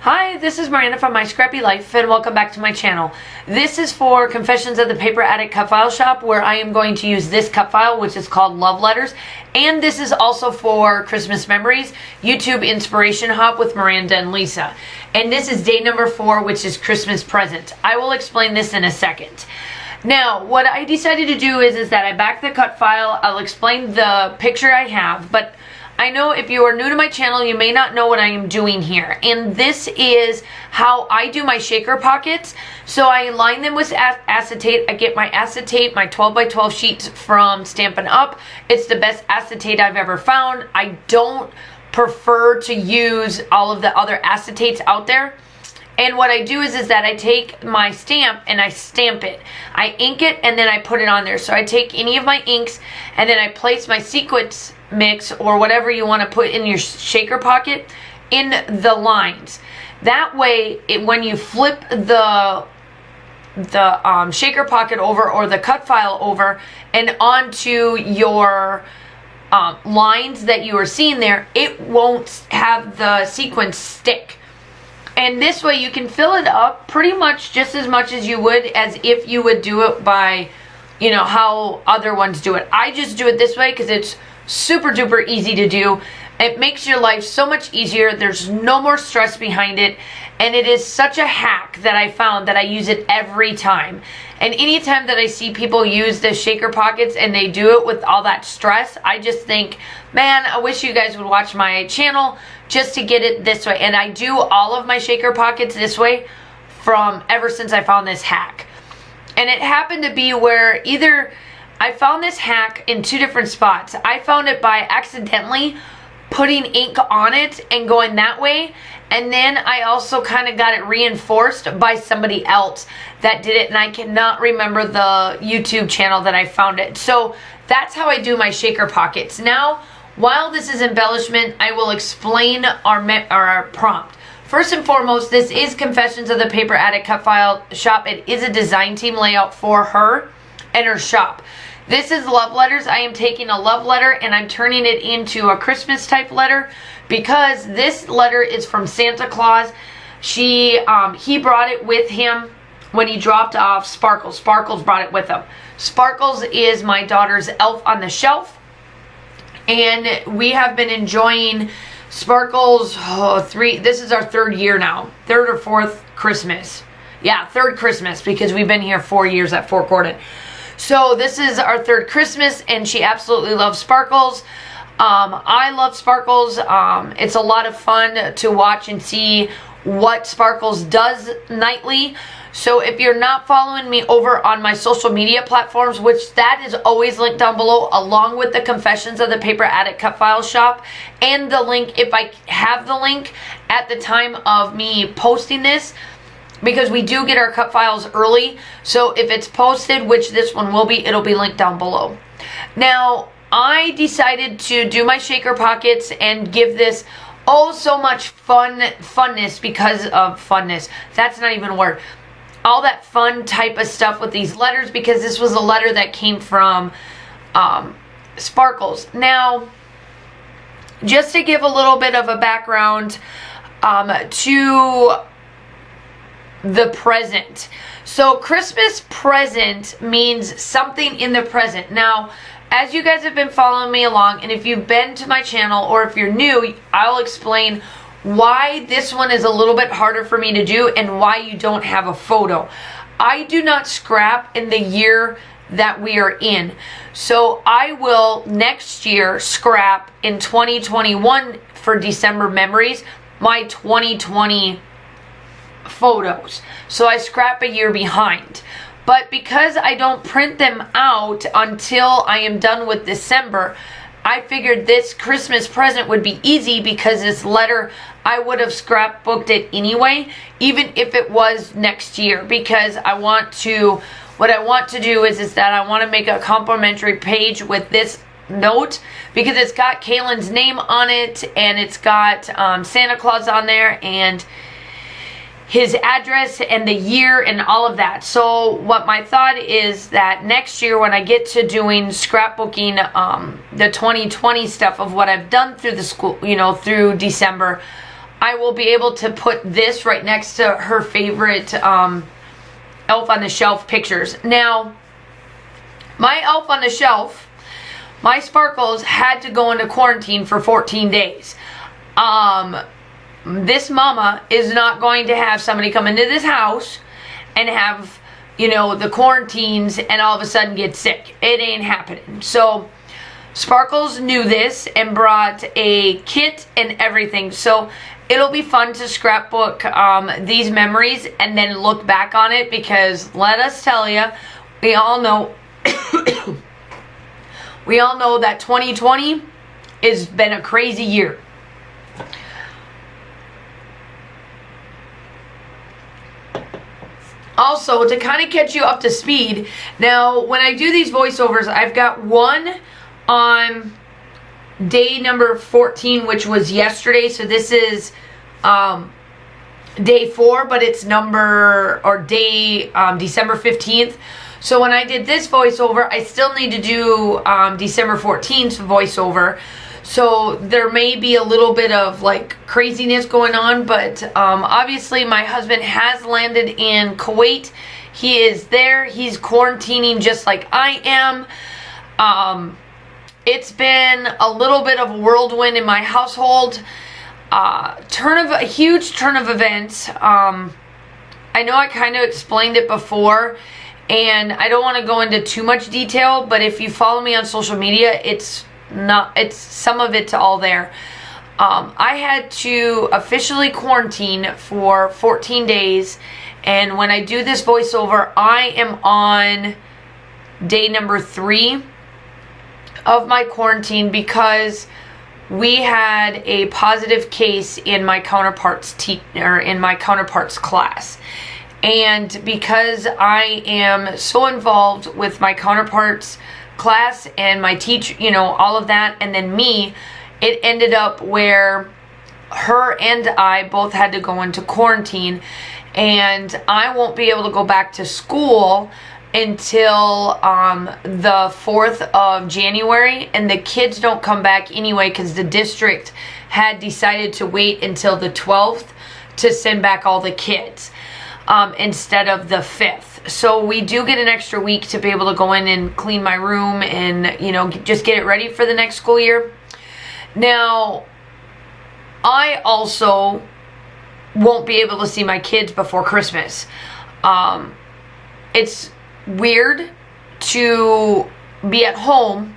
Hi, this is Miranda from My Scrappy Life, and welcome back to my channel. This is for Confessions of the Paper Addict cut file shop, where I am going to use this cut file, which is called Love Letters. And this is also for Christmas Memories, YouTube Inspiration Hop with Miranda and Lisa. And this is day number 4, which is Christmas Present. I will explain this in a second. Now, what I decided to do is that I backed the cut file. I'll explain the picture I have, but I know if you are new to my channel, you may not know what I am doing here. And this is how I do my shaker pockets. So I line them with acetate. I get my acetate, my 12 by 12 sheets from Stampin' Up. It's the best acetate I've ever found. I don't prefer to use all of the other acetates out there. And what I do is that I take my stamp and I stamp it. I ink it and then I put it on there. So I take any of my inks and then I place my sequence mix or whatever you want to put in your shaker pocket in the lines. That way, when you flip the shaker pocket over or the cut file over and onto your lines that you are seeing there, it won't have the sequence stick. And this way you can fill it up pretty much just as much as you would as if you would do it by, you know, how other ones do it. I just do it this way because it's super duper easy to do. It makes your life so much easier. There's no more stress behind it. And it is such a hack that I found that I use it every time. And anytime that I see people use the shaker pockets and they do it with all that stress, I just think, man, I wish you guys would watch my channel just to get it this way. And I do all of my shaker pockets this way from ever since I found this hack. And it happened to be where either I found this hack in 2 different spots. I found it by accidentally putting ink on it and going that way. And then I also kind of got it reinforced by somebody else that did it. And I cannot remember the YouTube channel that I found it. So that's how I do my shaker pockets. Now, while this is embellishment, I will explain our prompt. First and foremost, this is Confessions of the Paper Addict cut file shop. It is a design team layout for her and her shop. This is love letters. I am taking a love letter and I'm turning it into a Christmas type letter because this letter is from Santa Claus. He brought it with him when he dropped off Sparkles. Sparkles brought it with him. Sparkles is my daughter's elf on the shelf. And we have been enjoying Sparkles, this is our 3rd year now. 3rd or 4th Christmas. Yeah, 3rd Christmas because we've been here 4 years at Fort Gordon. So this is our 3rd Christmas and she absolutely loves Sparkles. I love Sparkles. It's a lot of fun to watch and see what Sparkles does nightly. So if you're not following me over on my social media platforms, which that is always linked down below, along with the Confessions of the Paper Addict cut file shop, and the link, if I have the link at the time of me posting this, because we do get our cut files early. So if it's posted, which this one will be, it'll be linked down below. Now, I decided to do my shaker pockets and give this so much funness because of funness. That's not even a word. All that fun type of stuff with these letters because this was a letter that came from Sparkles. Now, just to give a little bit of a background to the present. So Christmas present means something in the present. Now, as you guys have been following me along, and if you've been to my channel or if you're new, I'll explain why this one is a little bit harder for me to do and why you don't have a photo. I do not scrap in the year that we are in. So I will next year scrap in 2021 for December memories, my 2020 photos. So I scrap a year behind. But because I don't print them out until I am done with December, I figured this Christmas present would be easy because this letter, I would have scrapbooked it anyway, even if it was next year, because what I want to do is that I want to make a complimentary page with this note because it's got Kaylin's name on it and it's got Santa Claus on there and his address and the year and all of that. So what my thought is that next year when I get to doing scrapbooking the 2020 stuff of what I've done through the school, through December, I will be able to put this right next to her favorite Elf on the Shelf pictures. Now, my Elf on the Shelf, my Sparkles, had to go into quarantine for 14 days. This mama is not going to have somebody come into this house and have, you know, the quarantines and all of a sudden get sick. It ain't happening. So Sparkles knew this and brought a kit and everything. So it'll be fun to scrapbook these memories and then look back on it, because let us tell you, we all know we all know that 2020 has been a crazy year. Also, to kind of catch you up to speed, now when I do these voiceovers, I've got one on day number 14, which was yesterday. So this is day 4, but it's day December 15th. So when I did this voiceover, I still need to do December 14th voiceover. So there may be a little bit of like craziness going on, but obviously my husband has landed in Kuwait. He is there. He's quarantining just like I am. It's been a little bit of a whirlwind in my household. A huge turn of events. I know I kind of explained it before, and I don't want to go into too much detail, but if you follow me on social media, it's some of it's all there. I had to officially quarantine for 14 days, and when I do this voiceover, I am on day number 3 of my quarantine, because we had a positive case in my counterparts class. And because I am so involved with my counterparts class and my teacher, you know, all of that, and then me, it ended up where her and I both had to go into quarantine, and I won't be able to go back to school until the 4th of January, and the kids don't come back anyway because the district had decided to wait until the 12th to send back all the kids instead of the 5th. So we do get an extra week to be able to go in and clean my room and, you know, just get it ready for the next school year. Now, I also won't be able to see my kids before Christmas. It's weird to be at home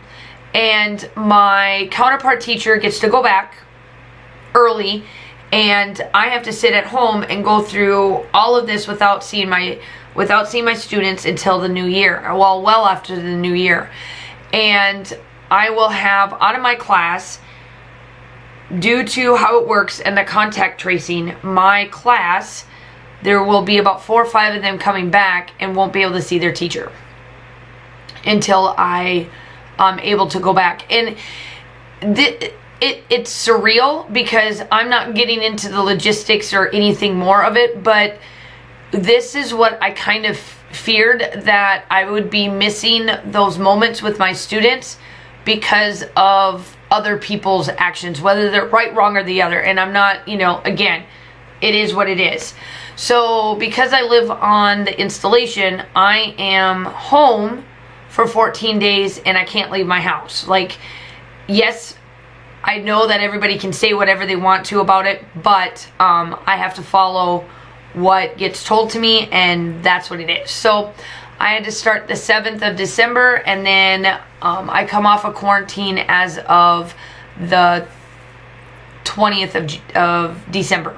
and my counterpart teacher gets to go back early, and I have to sit at home and go through all of this without seeing my students until the new year, well after the new year. And I will have out of my class, due to how it works and the contact tracing, my class, there will be about 4 or 5 of them coming back and won't be able to see their teacher until I am able to go back. And it's surreal because I'm not getting into the logistics or anything more of it, but this is what I kind of feared, that I would be missing those moments with my students because of other people's actions, whether they're right, wrong, or the other. And I'm not, you know, again, it is what it is. So because I live on the installation, I am home for 14 days and I can't leave my house. Like, yes, I know that everybody can say whatever they want to about it, but I have to follow what gets told to me, and that's what it is. So I had to start the 7th of December, and then I come off of quarantine as of the 20th of December,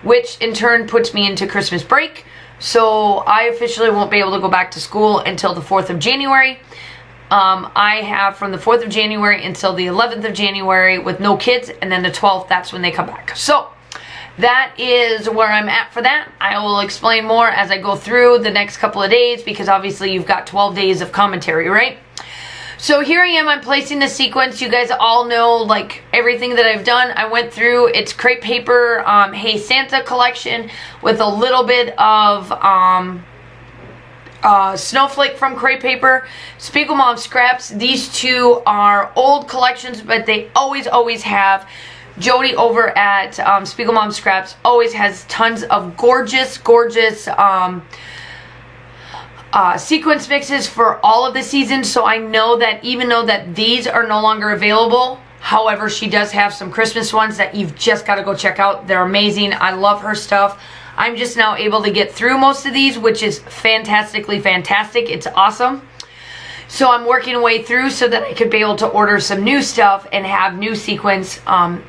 which in turn puts me into Christmas break. So I officially won't be able to go back to school until the 4th of January. I have from the 4th of January until the 11th of January with no kids, and then the 12th, that's when they come back. So that is where I'm at for that. I will explain more as I go through the next couple of days, because obviously you've got 12 days of commentary, right? So here I am, I'm placing the sequence. You guys all know, like, everything that I've done. I went through, it's crepe paper, Hey Santa collection with a little bit of Snowflake from crepe paper, Spiegel Mom scraps. These two are old collections, but they always have Jody over at Spiegel Mom Scraps always has tons of gorgeous sequence mixes for all of the seasons. So I know that even though that these are no longer available, however, she does have some Christmas ones that you've just got to go check out. They're amazing. I love her stuff. I'm just now able to get through most of these, which is fantastically fantastic. It's awesome. So I'm working a way through so that I could be able to order some new stuff and have new sequence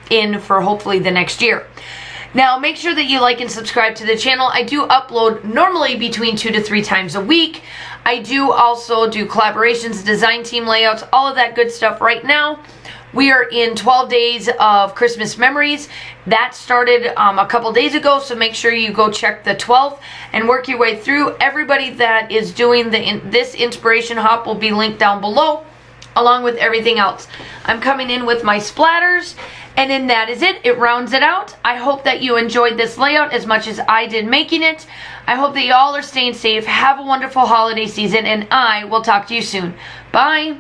in for hopefully the next year. Now, make sure that you like and subscribe to the channel. I do upload normally between 2 to 3 times a week. I do also do collaborations, design team layouts, all of that good stuff. Right now, we are in 12 days of Christmas memories. That started a couple days ago, so make sure you go check the 12th and work your way through. Everybody that is doing this inspiration hop will be linked down below, along with everything else. I'm coming in with my splatters, and then that is it. It rounds it out. I hope that you enjoyed this layout as much as I did making it. I hope that you all are staying safe. Have a wonderful holiday season, and I will talk to you soon. Bye.